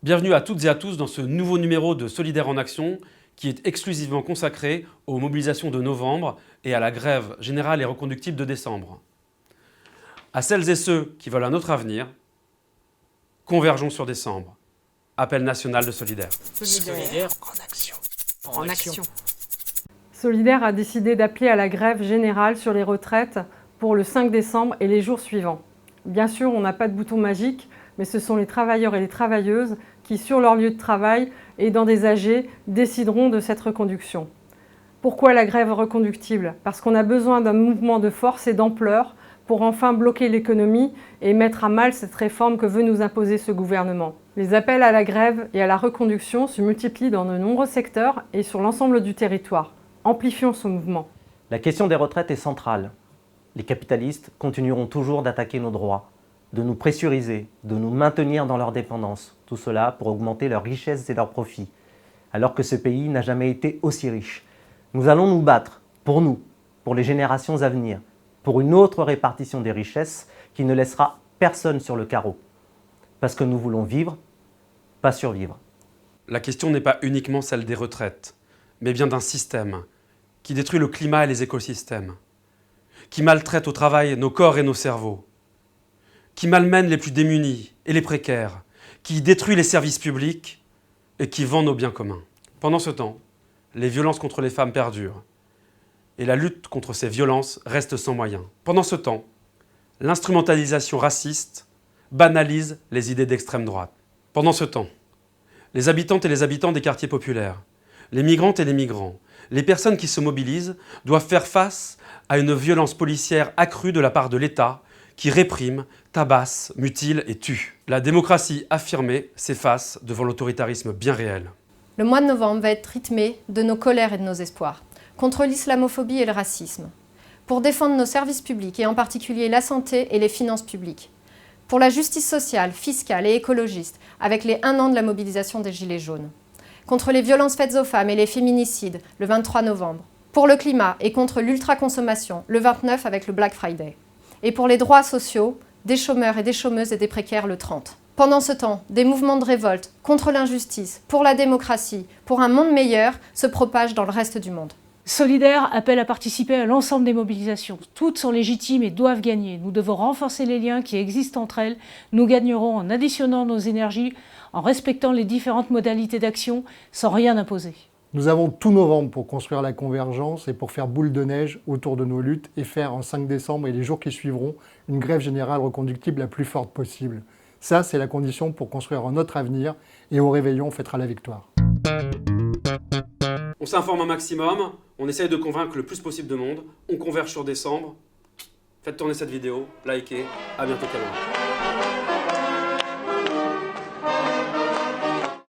Bienvenue à toutes et à tous dans ce nouveau numéro de Solidaires en Action qui est exclusivement consacré aux mobilisations de novembre et à la grève générale et reconductible de décembre. À celles et ceux qui veulent un autre avenir, convergeons sur décembre. Appel national de Solidaires. Solidaires en action. En action. Solidaires a décidé d'appeler à la grève générale sur les retraites pour le 5 décembre et les jours suivants. Bien sûr, on n'a pas de bouton magique, mais ce sont les travailleurs et les travailleuses qui, sur leur lieu de travail et dans des AG, décideront de cette reconduction. Pourquoi la grève reconductible? Parce qu'on a besoin d'un mouvement de force et d'ampleur pour enfin bloquer l'économie et mettre à mal cette réforme que veut nous imposer ce gouvernement. Les appels à la grève et à la reconduction se multiplient dans de nombreux secteurs et sur l'ensemble du territoire. Amplifions ce mouvement. La question des retraites est centrale. Les capitalistes continueront toujours d'attaquer nos droits, de nous pressuriser, de nous maintenir dans leur dépendance. Tout cela pour augmenter leurs richesses et leurs profits, alors que ce pays n'a jamais été aussi riche. Nous allons nous battre, pour les générations à venir, pour une autre répartition des richesses qui ne laissera personne sur le carreau. Parce que nous voulons vivre, pas survivre. La question n'est pas uniquement celle des retraites, mais bien d'un système qui détruit le climat et les écosystèmes, qui maltraite au travail nos corps et nos cerveaux, qui malmène les plus démunis et les précaires, qui détruit les services publics et qui vend nos biens communs. Pendant ce temps, les violences contre les femmes perdurent et la lutte contre ces violences reste sans moyens. Pendant ce temps, l'instrumentalisation raciste banalise les idées d'extrême droite. Pendant ce temps, les habitantes et les habitants des quartiers populaires, les migrantes et les migrants, les personnes qui se mobilisent doivent faire face à une violence policière accrue de la part de l'État qui réprime, tabasse, mutile et tue. La démocratie affirmée s'efface devant l'autoritarisme bien réel. Le mois de novembre va être rythmé de nos colères et de nos espoirs, contre l'islamophobie et le racisme, pour défendre nos services publics et en particulier la santé et les finances publiques, pour la justice sociale, fiscale et écologiste avec les 1 an de la mobilisation des Gilets jaunes, contre les violences faites aux femmes et les féminicides le 23 novembre, pour le climat et contre l'ultraconsommation le 29 avec le Black Friday, et pour les droits sociaux des chômeurs et des chômeuses et des précaires le 30. Pendant ce temps, des mouvements de révolte contre l'injustice, pour la démocratie, pour un monde meilleur se propagent dans le reste du monde. Solidaires appelle à participer à l'ensemble des mobilisations. Toutes sont légitimes et doivent gagner. Nous devons renforcer les liens qui existent entre elles. Nous gagnerons en additionnant nos énergies, en respectant les différentes modalités d'action, sans rien imposer. Nous avons tout novembre pour construire la convergence et pour faire boule de neige autour de nos luttes et faire en 5 décembre et les jours qui suivront une grève générale reconductible la plus forte possible. Ça, c'est la condition pour construire un autre avenir et au réveillon, on fêtera la victoire. On s'informe un maximum, on essaye de convaincre le plus possible de monde, on converge sur décembre. Faites tourner cette vidéo, likez, à bientôt caméra.